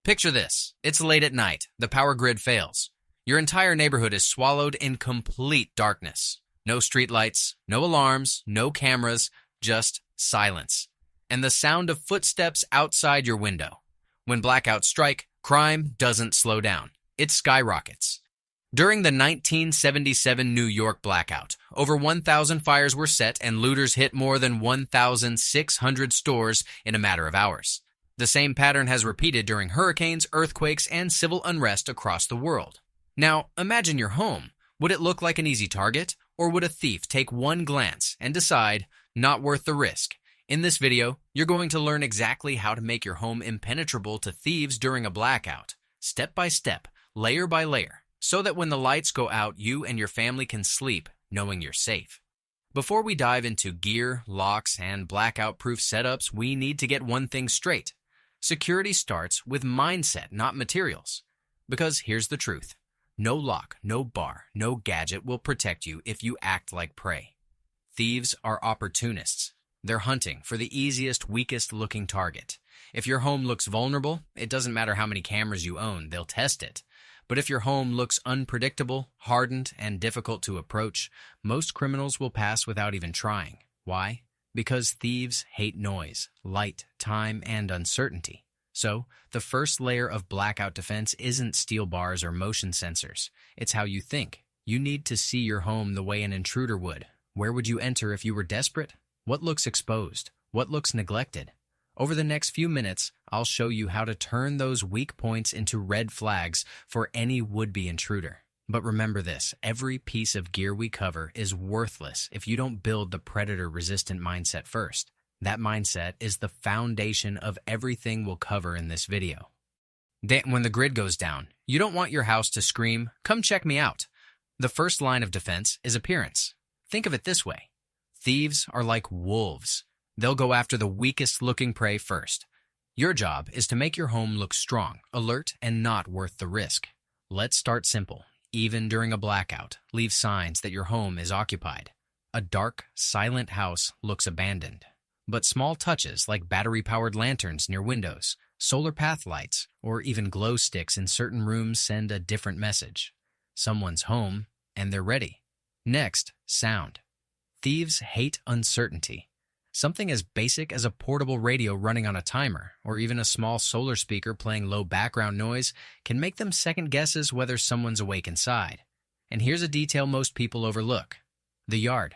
Picture this. It's late at night. The power grid fails. Your entire neighborhood is swallowed in complete darkness. No streetlights, no alarms, no cameras, just silence. And the sound of footsteps outside your window. When blackouts strike, crime doesn't slow down. It skyrockets. During the 1977 New York blackout, over 1,000 fires were set and looters hit more than 1,600 stores in a matter of hours. The same pattern has repeated during hurricanes, earthquakes, and civil unrest across the world. Now, imagine your home. Would it look like an easy target, or would a thief take one glance and decide, not worth the risk? In this video, you're going to learn exactly how to make your home impenetrable to thieves during a blackout, step by step, layer by layer, so that when the lights go out, you and your family can sleep knowing you're safe. Before we dive into gear, locks, and blackout-proof setups, we need to get one thing straight. Security starts with mindset, not materials. Because here's the truth. No lock, no bar, no gadget will protect you if you act like prey. Thieves are opportunists. They're hunting for the easiest, weakest-looking target. If your home looks vulnerable, it doesn't matter how many cameras you own, they'll test it. But if your home looks unpredictable, hardened, and difficult to approach, most criminals will pass without even trying. Why? Because thieves hate noise, light, time, and uncertainty. So, the first layer of blackout defense isn't steel bars or motion sensors. It's how you think. You need to see your home the way an intruder would. Where would you enter if you were desperate? What looks exposed? What looks neglected? Over the next few minutes, I'll show you how to turn those weak points into red flags for any would-be intruder. But remember this, every piece of gear we cover is worthless if you don't build the predator-resistant mindset first. That mindset is the foundation of everything we'll cover in this video. When the grid goes down, you don't want your house to scream, "Come check me out." The first line of defense is appearance. Think of it this way. Thieves are like wolves. They'll go after the weakest-looking prey first. Your job is to make your home look strong, alert, and not worth the risk. Let's start simple. Even during a blackout, leave signs that your home is occupied. A dark, silent house looks abandoned. But small touches like battery-powered lanterns near windows, solar path lights, or even glow sticks in certain rooms send a different message. Someone's home, and they're ready. Next, sound. Thieves hate uncertainty. Something as basic as a portable radio running on a timer, or even a small solar speaker playing low background noise, can make them second guesses whether someone's awake inside. And here's a detail most people overlook. The yard.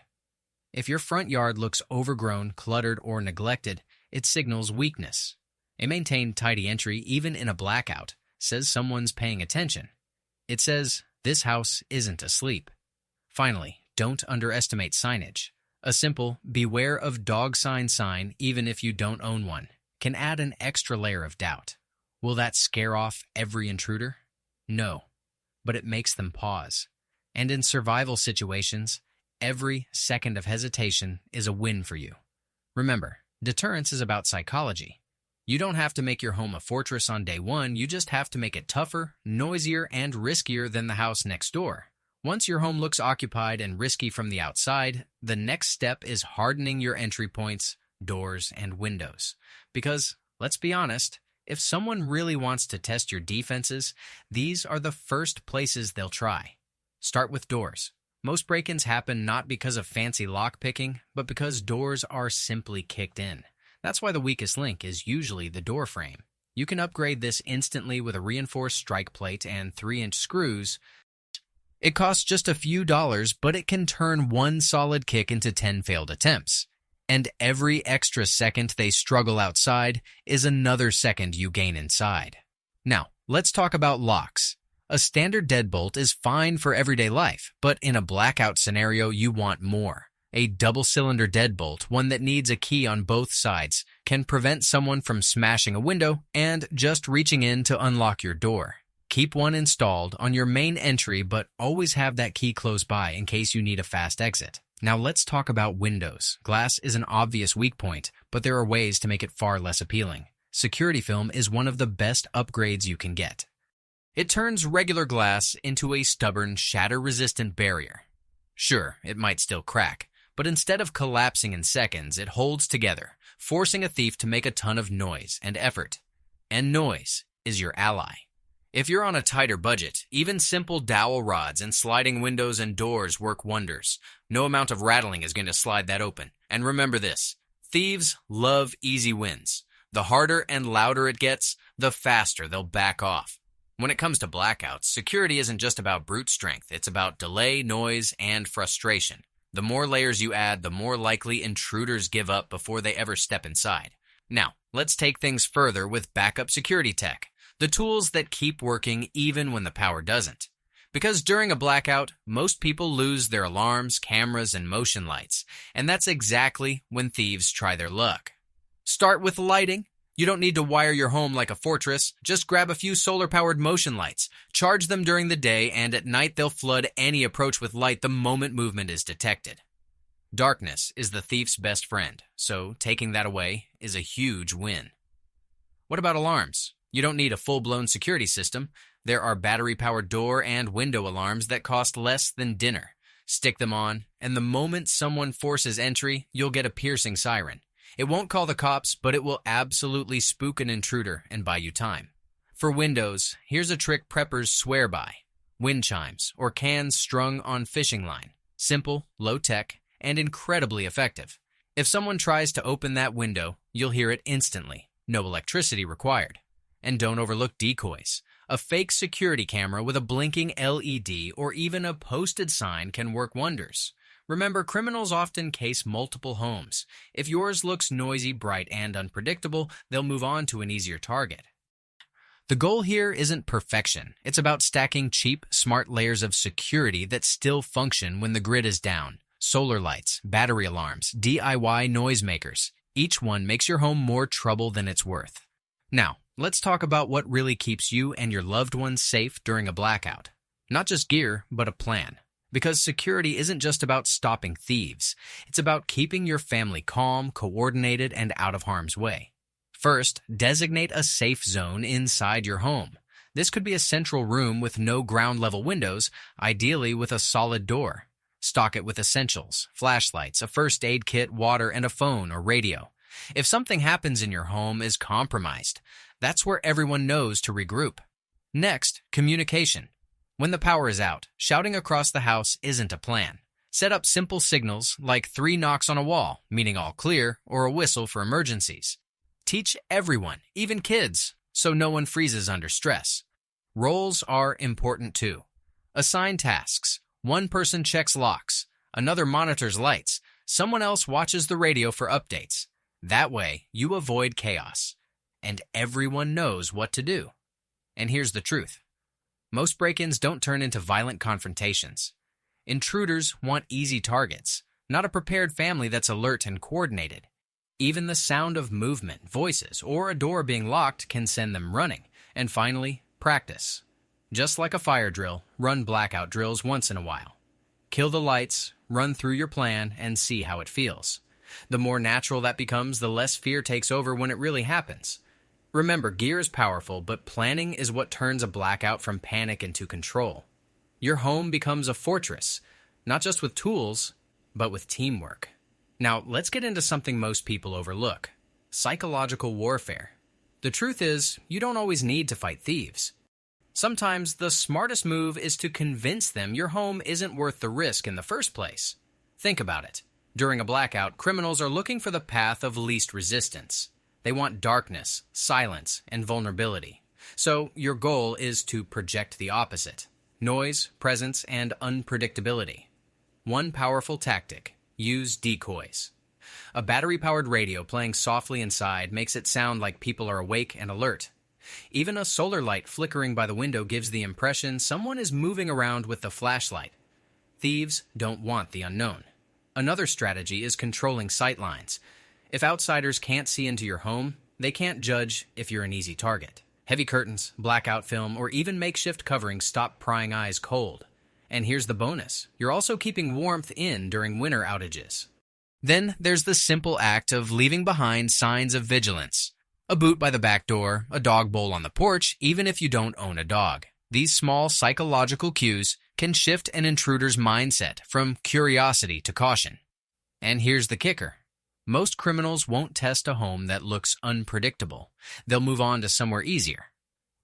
If your front yard looks overgrown, cluttered, or neglected, it signals weakness. A maintained tidy entry, even in a blackout, says someone's paying attention. It says, this house isn't asleep. Finally, don't underestimate signage. A simple, beware of dog sign, even if you don't own one, can add an extra layer of doubt. Will that scare off every intruder? No, but it makes them pause. And in survival situations, every second of hesitation is a win for you. Remember, deterrence is about psychology. You don't have to make your home a fortress on day one, you just have to make it tougher, noisier, and riskier than the house next door. Once your home looks occupied and risky from the outside, the next step is hardening your entry points, doors, and windows. Because, let's be honest, if someone really wants to test your defenses, these are the first places they'll try. Start with doors. Most break-ins happen not because of fancy lock-picking, but because doors are simply kicked in. That's why the weakest link is usually the door frame. You can upgrade this instantly with a reinforced strike plate and 3-inch screws. It costs just a few dollars, but it can turn one solid kick into 10 failed attempts. And every extra second they struggle outside is another second you gain inside. Now, let's talk about locks. A standard deadbolt is fine for everyday life, but in a blackout scenario, you want more. A double-cylinder deadbolt, one that needs a key on both sides, can prevent someone from smashing a window and just reaching in to unlock your door. Keep one installed on your main entry, but always have that key close by in case you need a fast exit. Now let's talk about windows. Glass is an obvious weak point, but there are ways to make it far less appealing. Security film is one of the best upgrades you can get. It turns regular glass into a stubborn, shatter-resistant barrier. Sure, it might still crack, but instead of collapsing in seconds, it holds together, forcing a thief to make a ton of noise and effort. And noise is your ally. If you're on a tighter budget, even simple dowel rods and sliding windows and doors work wonders. No amount of rattling is going to slide that open. And remember this, thieves love easy wins. The harder and louder it gets, the faster they'll back off. When it comes to blackouts, security isn't just about brute strength. It's about delay, noise, and frustration. The more layers you add, the more likely intruders give up before they ever step inside. Now, let's take things further with backup security tech. The tools that keep working even when the power doesn't. Because during a blackout, most people lose their alarms, cameras, and motion lights, and that's exactly when thieves try their luck. Start with lighting. You don't need to wire your home like a fortress. Just grab a few solar-powered motion lights, charge them during the day, and at night they'll flood any approach with light the moment movement is detected. Darkness is the thief's best friend, so taking that away is a huge win. What about alarms? You don't need a full-blown security system. There are battery-powered door and window alarms that cost less than dinner. Stick them on, and the moment someone forces entry, you'll get a piercing siren. It won't call the cops, but it will absolutely spook an intruder and buy you time. For windows, here's a trick preppers swear by. Wind chimes, or cans strung on fishing line. Simple, low-tech, and incredibly effective. If someone tries to open that window, you'll hear it instantly. No electricity required. And don't overlook decoys. A fake security camera with a blinking LED or even a posted sign can work wonders. Remember, criminals often case multiple homes. If yours looks noisy, bright, and unpredictable, they'll move on to an easier target. The goal here isn't perfection. It's about stacking cheap, smart layers of security that still function when the grid is down. Solar lights, battery alarms, DIY noisemakers. Each one makes your home more trouble than it's worth. Now, let's talk about what really keeps you and your loved ones safe during a blackout. Not just gear, but a plan. Because security isn't just about stopping thieves. It's about keeping your family calm, coordinated, and out of harm's way. First, designate a safe zone inside your home. This could be a central room with no ground-level windows, ideally with a solid door. Stock it with essentials, flashlights, a first aid kit, water, and a phone or radio. If something happens in your home is compromised, that's where everyone knows to regroup. Next, communication. When the power is out, shouting across the house isn't a plan. Set up simple signals like 3 knocks on a wall, meaning all clear, or a whistle for emergencies. Teach everyone, even kids, so no one freezes under stress. Roles are important too. Assign tasks. One person checks locks, another monitors lights, someone else watches the radio for updates. That way, you avoid chaos, and everyone knows what to do. And here's the truth. Most break-ins don't turn into violent confrontations. Intruders want easy targets, not a prepared family that's alert and coordinated. Even the sound of movement, voices, or a door being locked can send them running. And finally, practice. Just like a fire drill, run blackout drills once in a while. Kill the lights, run through your plan, and see how it feels. The more natural that becomes, the less fear takes over when it really happens. Remember, gear is powerful, but planning is what turns a blackout from panic into control. Your home becomes a fortress, not just with tools, but with teamwork. Now, let's get into something most people overlook: psychological warfare. The truth is, you don't always need to fight thieves. Sometimes the smartest move is to convince them your home isn't worth the risk in the first place. Think about it. During a blackout, criminals are looking for the path of least resistance. They want darkness, silence, and vulnerability. So your goal is to project the opposite: noise, presence, and unpredictability. One powerful tactic: use decoys. A battery-powered radio playing softly inside makes it sound like people are awake and alert. Even a solar light flickering by the window gives the impression someone is moving around with the flashlight. Thieves don't want the unknown. Another strategy is controlling sight lines. If outsiders can't see into your home, they can't judge if you're an easy target. Heavy curtains, blackout film, or even makeshift coverings stop prying eyes cold. And here's the bonus: you're also keeping warmth in during winter outages. Then there's the simple act of leaving behind signs of vigilance. A boot by the back door, a dog bowl on the porch, even if you don't own a dog. These small psychological cues can shift an intruder's mindset from curiosity to caution. And here's the kicker: most criminals won't test a home that looks unpredictable. They'll move on to somewhere easier.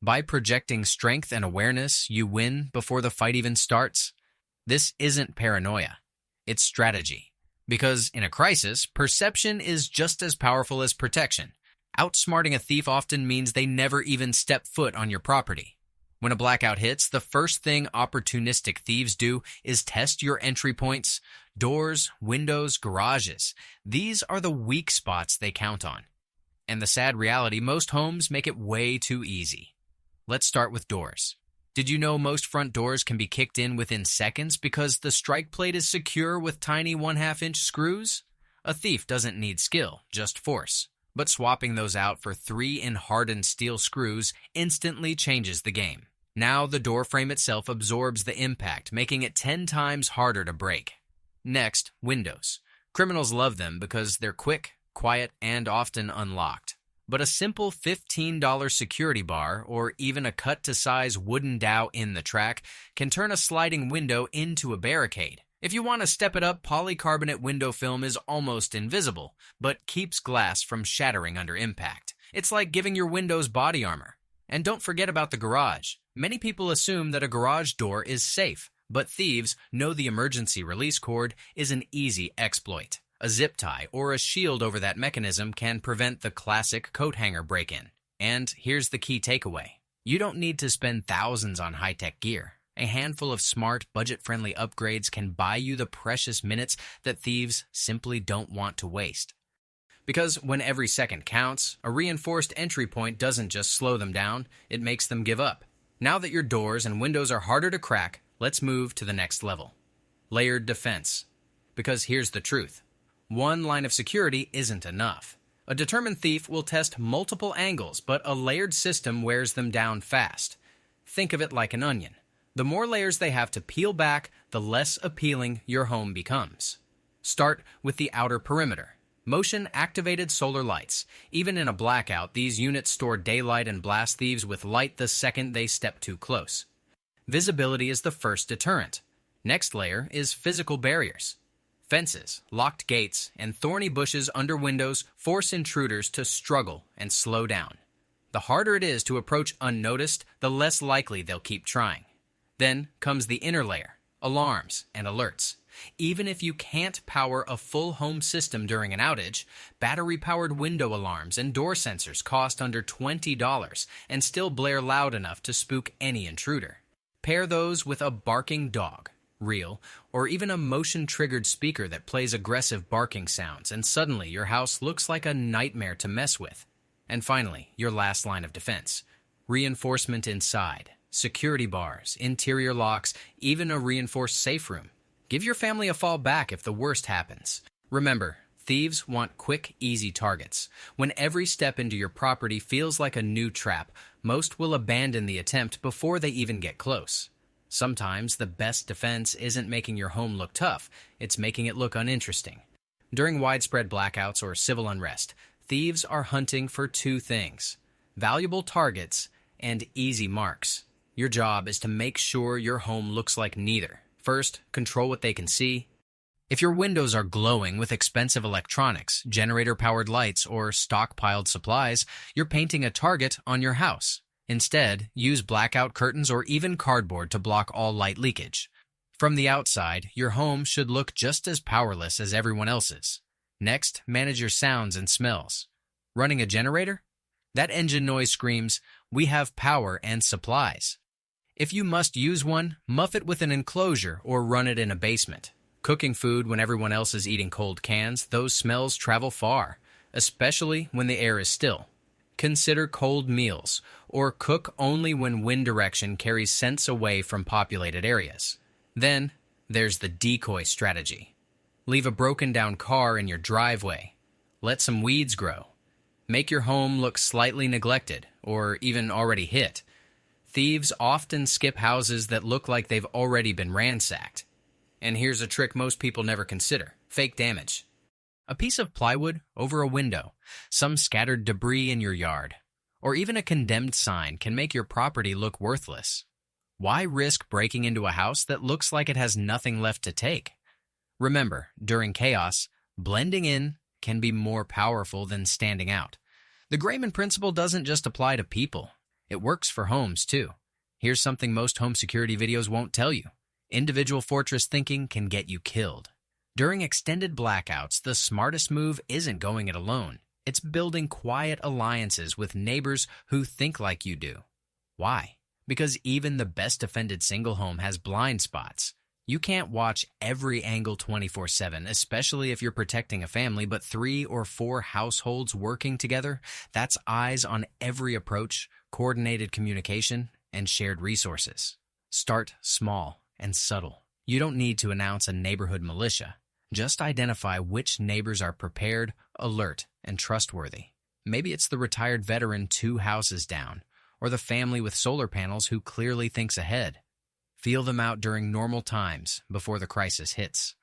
By projecting strength and awareness, you win before the fight even starts. This isn't paranoia. It's strategy. Because in a crisis, perception is just as powerful as protection. Outsmarting a thief often means they never even step foot on your property. When a blackout hits, the first thing opportunistic thieves do is test your entry points, doors, windows, garages. These are the weak spots they count on. And the sad reality, most homes make it way too easy. Let's start with doors. Did you know most front doors can be kicked in within seconds because the strike plate is secure with tiny 1/2-inch screws? A thief doesn't need skill, just force. But swapping those out for 3 hardened steel screws instantly changes the game. Now the door frame itself absorbs the impact, making it 10 times harder to break. Next, windows. Criminals love them because they're quick, quiet, and often unlocked. But a simple $15 security bar or even a cut-to-size wooden dowel in the track can turn a sliding window into a barricade. If you want to step it up, polycarbonate window film is almost invisible, but keeps glass from shattering under impact. It's like giving your windows body armor. And don't forget about the garage. Many people assume that a garage door is safe, but thieves know the emergency release cord is an easy exploit. A zip tie or a shield over that mechanism can prevent the classic coat hanger break-in. And here's the key takeaway. You don't need to spend thousands on high-tech gear. A handful of smart, budget-friendly upgrades can buy you the precious minutes that thieves simply don't want to waste. Because when every second counts, a reinforced entry point doesn't just slow them down, it makes them give up. Now that your doors and windows are harder to crack, let's move to the next level. Layered defense. Because here's the truth. One line of security isn't enough. A determined thief will test multiple angles, but a layered system wears them down fast. Think of it like an onion. The more layers they have to peel back, the less appealing your home becomes. Start with the outer perimeter. Motion-activated solar lights. Even in a blackout, these units store daylight and blast thieves with light the second they step too close. Visibility is the first deterrent. Next layer is physical barriers. Fences, locked gates, and thorny bushes under windows force intruders to struggle and slow down. The harder it is to approach unnoticed, the less likely they'll keep trying. Then comes the inner layer, alarms and alerts. Even if you can't power a full home system during an outage, battery-powered window alarms and door sensors cost under $20 and still blare loud enough to spook any intruder. Pair those with a barking dog, real, or even a motion-triggered speaker that plays aggressive barking sounds, and suddenly your house looks like a nightmare to mess with. And finally, your last line of defense. Reinforcement inside. Security bars, interior locks, even a reinforced safe room. Give your family a fall back if the worst happens. Remember, thieves want quick, easy targets. When every step into your property feels like a new trap, most will abandon the attempt before they even get close. Sometimes the best defense isn't making your home look tough, it's making it look uninteresting. During widespread blackouts or civil unrest, thieves are hunting for two things: valuable targets and easy marks. Your job is to make sure your home looks like neither. First, control what they can see. If your windows are glowing with expensive electronics, generator-powered lights, or stockpiled supplies, you're painting a target on your house. Instead, use blackout curtains or even cardboard to block all light leakage. From the outside, your home should look just as powerless as everyone else's. Next, manage your sounds and smells. Running a generator? That engine noise screams, "We have power and supplies." If you must use one, muff it with an enclosure or run it in a basement. Cooking food when everyone else is eating cold cans, those smells travel far, especially when the air is still. Consider cold meals, or cook only when wind direction carries scents away from populated areas. Then, there's the decoy strategy. Leave a broken-down car in your driveway. Let some weeds grow. Make your home look slightly neglected, or even already hit. Thieves often skip houses that look like they've already been ransacked. And here's a trick most people never consider: fake damage. A piece of plywood over a window, some scattered debris in your yard, or even a condemned sign can make your property look worthless. Why risk breaking into a house that looks like it has nothing left to take? Remember, during chaos, blending in can be more powerful than standing out. The Grayman principle doesn't just apply to people. It works for homes, too. Here's something most home security videos won't tell you. Individual fortress thinking can get you killed. During extended blackouts, the smartest move isn't going it alone. It's building quiet alliances with neighbors who think like you do. Why? Because even the best defended single home has blind spots. You can't watch every angle 24/7, especially if you're protecting a family, but 3 or 4 households working together, that's eyes on every approach, coordinated communication, and shared resources. Start small and subtle. You don't need to announce a neighborhood militia. Just identify which neighbors are prepared, alert, and trustworthy. Maybe it's the retired veteran 2 houses down, or the family with solar panels who clearly thinks ahead. Feel them out during normal times before the crisis hits.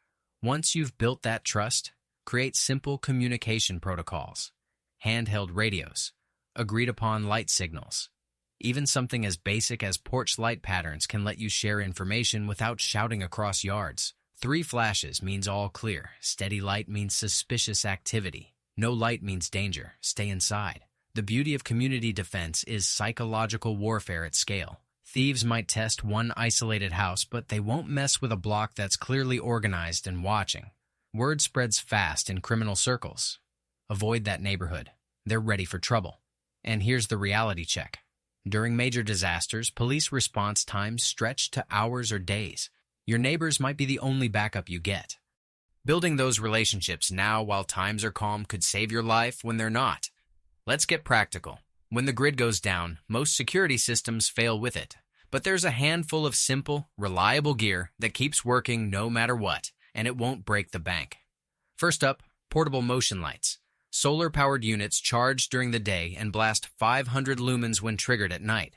Once you've built that trust, create simple communication protocols, handheld radios, agreed-upon light signals. Even something as basic as porch light patterns can let you share information without shouting across yards. 3 flashes means all clear. Steady light means suspicious activity. No light means danger. Stay inside. The beauty of community defense is psychological warfare at scale. Thieves might test one isolated house, but they won't mess with a block that's clearly organized and watching. Word spreads fast in criminal circles. Avoid that neighborhood. They're ready for trouble. And here's the reality check. During major disasters, police response times stretch to hours or days. Your neighbors might be the only backup you get. Building those relationships now while times are calm could save your life when they're not. Let's get practical. When the grid goes down, most security systems fail with it. But there's a handful of simple, reliable gear that keeps working no matter what, and it won't break the bank. First up, portable motion lights. Solar-powered units charge during the day and blast 500 lumens when triggered at night.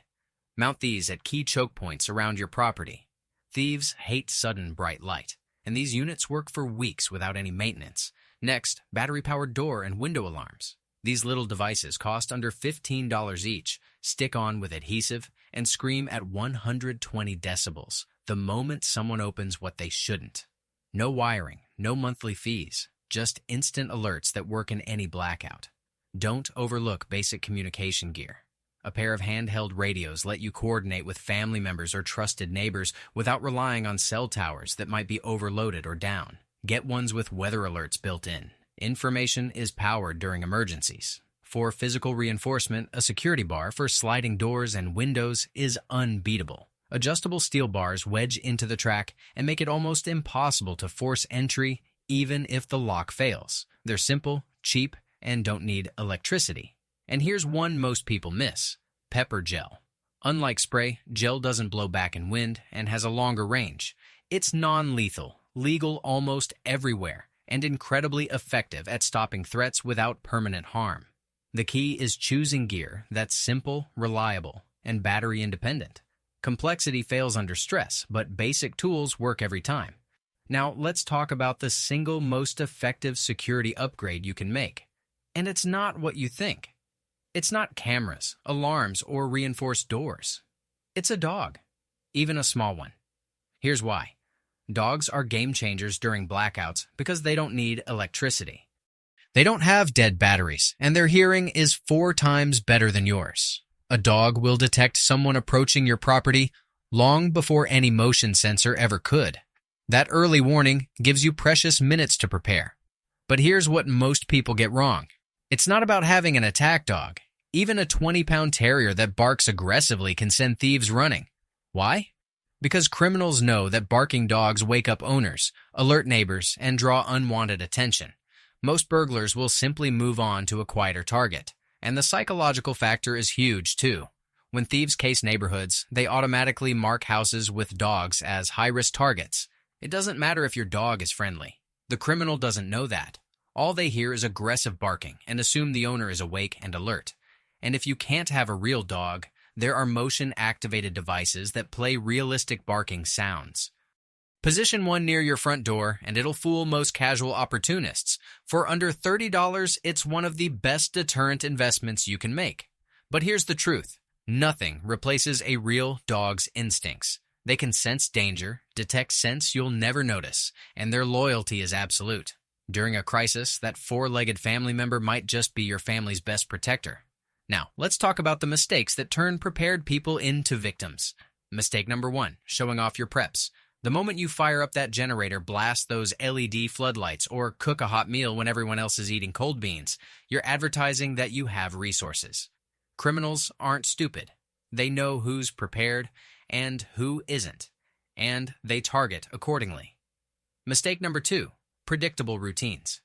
Mount these at key choke points around your property. Thieves hate sudden bright light, and these units work for weeks without any maintenance. Next, battery-powered door and window alarms. These little devices cost under $15 each, stick on with adhesive, and scream at 120 decibels the moment someone opens what they shouldn't. No wiring, no monthly fees, just instant alerts that work in any blackout. Don't overlook basic communication gear. A pair of handheld radios let you coordinate with family members or trusted neighbors without relying on cell towers that might be overloaded or down. Get ones with weather alerts built in. Information is powered during emergencies. For physical reinforcement, a security bar for sliding doors and windows is unbeatable. Adjustable steel bars wedge into the track and make it almost impossible to force entry even if the lock fails. They're simple, cheap, and don't need electricity. And here's one most people miss: pepper gel. Unlike spray, gel doesn't blow back in wind and has a longer range. It's non-lethal, legal almost everywhere, and incredibly effective at stopping threats without permanent harm. The key is choosing gear that's simple, reliable, and battery independent. Complexity fails under stress, but basic tools work every time. Now, let's talk about the single most effective security upgrade you can make. And it's not what you think. It's not cameras, alarms, or reinforced doors. It's a dog, even a small one. Here's why. Dogs are game changers during blackouts because they don't need electricity. They don't have dead batteries, and their hearing is 4 times better than yours. A dog will detect someone approaching your property long before any motion sensor ever could. That early warning gives you precious minutes to prepare. But here's what most people get wrong. It's not about having an attack dog. Even a 20-pound terrier that barks aggressively can send thieves running. Why? Because criminals know that barking dogs wake up owners, alert neighbors, and draw unwanted attention. Most burglars will simply move on to a quieter target. And the psychological factor is huge, too. When thieves case neighborhoods, they automatically mark houses with dogs as high-risk targets. It doesn't matter if your dog is friendly. The criminal doesn't know that. All they hear is aggressive barking and assume the owner is awake and alert. And if you can't have a real dog, there are motion-activated devices that play realistic barking sounds. Position one near your front door, and it'll fool most casual opportunists. For under $30, it's one of the best deterrent investments you can make. But here's the truth. Nothing replaces a real dog's instincts. They can sense danger, detect scents you'll never notice, and their loyalty is absolute. During a crisis, that 4-legged family member might just be your family's best protector. Now, let's talk about the mistakes that turn prepared people into victims. Mistake number 1, showing off your preps. The moment you fire up that generator, blast those LED floodlights, or cook a hot meal when everyone else is eating cold beans, you're advertising that you have resources. Criminals aren't stupid. They know who's prepared and who isn't, and they target accordingly. Mistake number 2, predictable routines.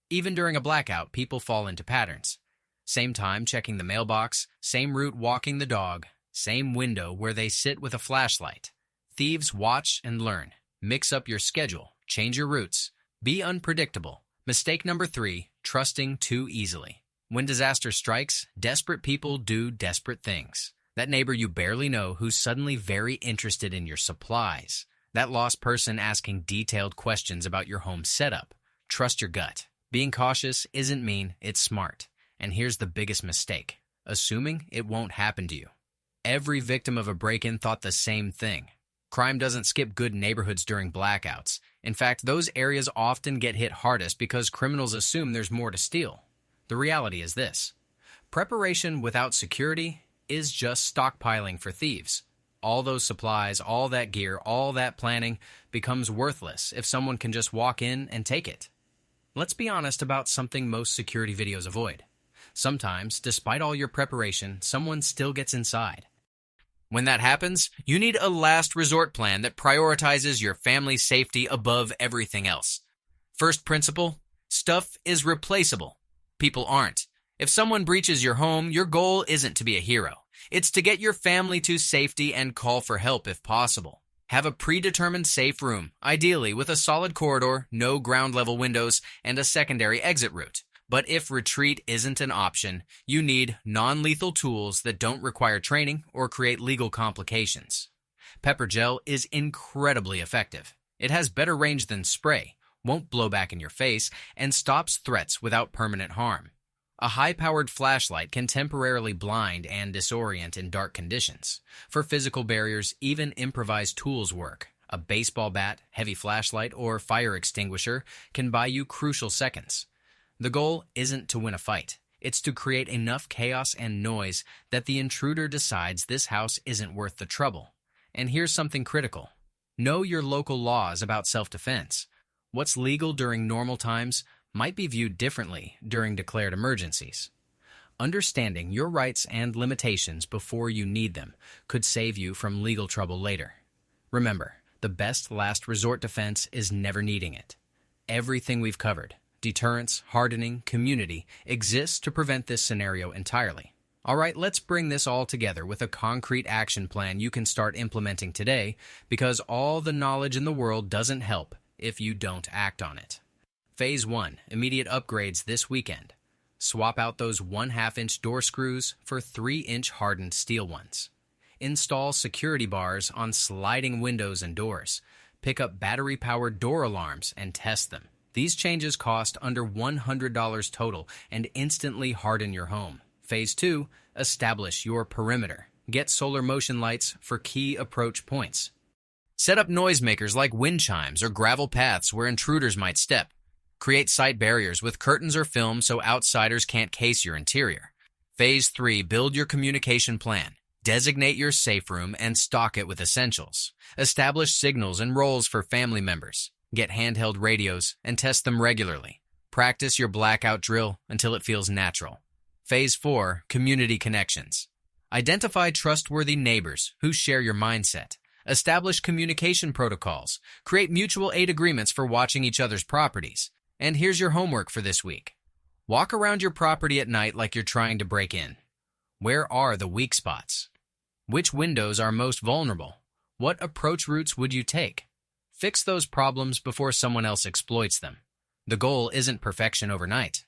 Even during a blackout, people fall into patterns. Same time checking the mailbox, same route walking the dog, same window where they sit with a flashlight. Thieves watch and learn. Mix up your schedule. Change your routes. Be unpredictable. Mistake number 3, trusting too easily. When disaster strikes, desperate people do desperate things. That neighbor you barely know who's suddenly very interested in your supplies. That lost person asking detailed questions about your home setup. Trust your gut. Being cautious isn't mean, it's smart. And here's the biggest mistake: assuming it won't happen to you. Every victim of a break-in thought the same thing. Crime doesn't skip good neighborhoods during blackouts. In fact, those areas often get hit hardest because criminals assume there's more to steal. The reality is this: preparation without security is just stockpiling for thieves. All those supplies, all that gear, all that planning becomes worthless if someone can just walk in and take it. Let's be honest about something most security videos avoid. Sometimes, despite all your preparation, someone still gets inside. When that happens, you need a last resort plan that prioritizes your family's safety above everything else. First principle: stuff is replaceable. People aren't. If someone breaches your home, your goal isn't to be a hero. It's to get your family to safety and call for help if possible. Have a predetermined safe room, ideally with a solid corridor, no ground-level windows, and a secondary exit route. But if retreat isn't an option, you need non-lethal tools that don't require training or create legal complications. Pepper gel is incredibly effective. It has better range than spray, won't blow back in your face, and stops threats without permanent harm. A high-powered flashlight can temporarily blind and disorient in dark conditions. For physical barriers, even improvised tools work. A baseball bat, heavy flashlight, or fire extinguisher can buy you crucial seconds. The goal isn't to win a fight. It's to create enough chaos and noise that the intruder decides this house isn't worth the trouble. And here's something critical: know your local laws about self-defense. What's legal during normal times might be viewed differently during declared emergencies. Understanding your rights and limitations before you need them could save you from legal trouble later. Remember, the best last resort defense is never needing it. Everything we've covered, deterrence, hardening, community, exists to prevent this scenario entirely. All right, let's bring this all together with a concrete action plan you can start implementing today, because all the knowledge in the world doesn't help if you don't act on it. Phase 1, immediate upgrades this weekend. Swap out those 1/2-inch door screws for 3-inch hardened steel ones. Install security bars on sliding windows and doors. Pick up battery-powered door alarms and test them. These changes cost under $100 total and instantly harden your home. Phase 2, establish your perimeter. Get solar motion lights for key approach points. Set up noisemakers like wind chimes or gravel paths where intruders might step. Create sight barriers with curtains or film so outsiders can't case your interior. Phase 3, build your communication plan. Designate your safe room and stock it with essentials. Establish signals and roles for family members. Get handheld radios and test them regularly. Practice your blackout drill until it feels natural. Phase 4, community connections. Identify trustworthy neighbors who share your mindset. Establish communication protocols. Create mutual aid agreements for watching each other's properties. And here's your homework for this week. Walk around your property at night like you're trying to break in. Where are the weak spots? Which windows are most vulnerable? What approach routes would you take? Fix those problems before someone else exploits them. The goal isn't perfection overnight.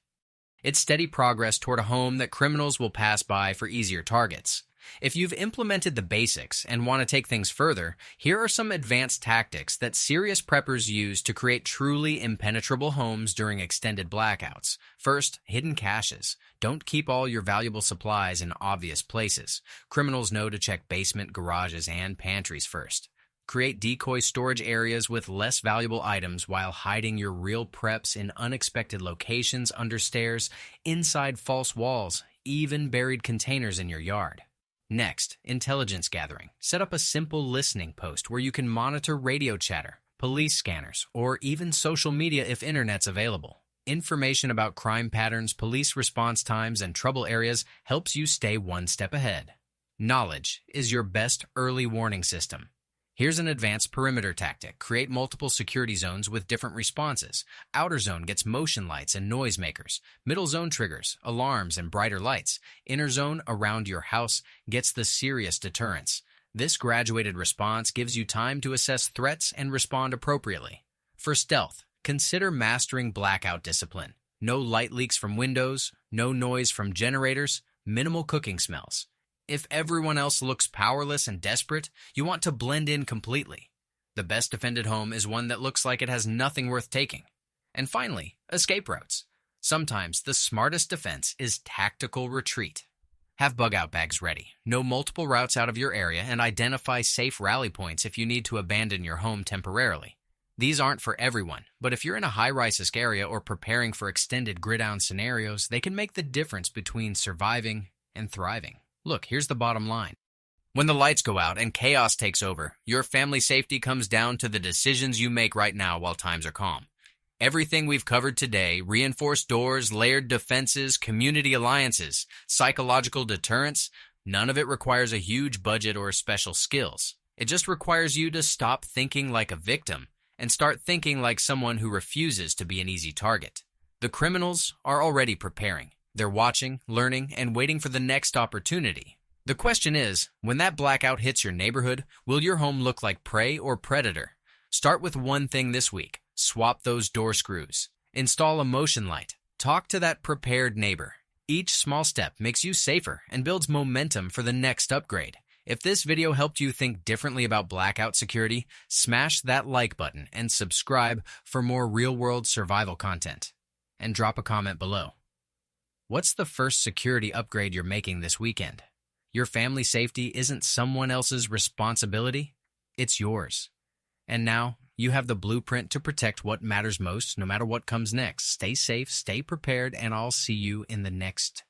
It's steady progress toward a home that criminals will pass by for easier targets. If you've implemented the basics and want to take things further, here are some advanced tactics that serious preppers use to create truly impenetrable homes during extended blackouts. First, hidden caches. Don't keep all your valuable supplies in obvious places. Criminals know to check basement, garages, and pantries first. Create decoy storage areas with less valuable items while hiding your real preps in unexpected locations, under stairs, inside false walls, even buried containers in your yard. Next, intelligence gathering. Set up a simple listening post where you can monitor radio chatter, police scanners, or even social media if internet's available. Information about crime patterns, police response times, and trouble areas helps you stay one step ahead. Knowledge is your best early warning system. Here's an advanced perimeter tactic. Create multiple security zones with different responses. Outer zone gets motion lights and noisemakers. Middle zone triggers, alarms, and brighter lights. Inner zone around your house gets the serious deterrence. This graduated response gives you time to assess threats and respond appropriately. For stealth, consider mastering blackout discipline. No light leaks from windows, no noise from generators, minimal cooking smells. If everyone else looks powerless and desperate, you want to blend in completely. The best defended home is one that looks like it has nothing worth taking. And finally, escape routes. Sometimes the smartest defense is tactical retreat. Have bug-out bags ready. Know multiple routes out of your area and identify safe rally points if you need to abandon your home temporarily. These aren't for everyone, but if you're in a high-rise risk area or preparing for extended grid-down scenarios, they can make the difference between surviving and thriving. Look, here's the bottom line. When the lights go out and chaos takes over, your family safety comes down to the decisions you make right now while times are calm. Everything we've covered today, reinforced doors, layered defenses, community alliances, psychological deterrence, none of it requires a huge budget or special skills. It just requires you to stop thinking like a victim and start thinking like someone who refuses to be an easy target. The criminals are already preparing. They're watching, learning, and waiting for the next opportunity. The question is, when that blackout hits your neighborhood, will your home look like prey or predator? Start with one thing this week. Swap those door screws. Install a motion light. Talk to that prepared neighbor. Each small step makes you safer and builds momentum for the next upgrade. If this video helped you think differently about blackout security, smash that like button and subscribe for more real-world survival content. And drop a comment below. What's the first security upgrade you're making this weekend? Your family safety isn't someone else's responsibility, it's yours. And now, you have the blueprint to protect what matters most, no matter what comes next. Stay safe, stay prepared, and I'll see you in the next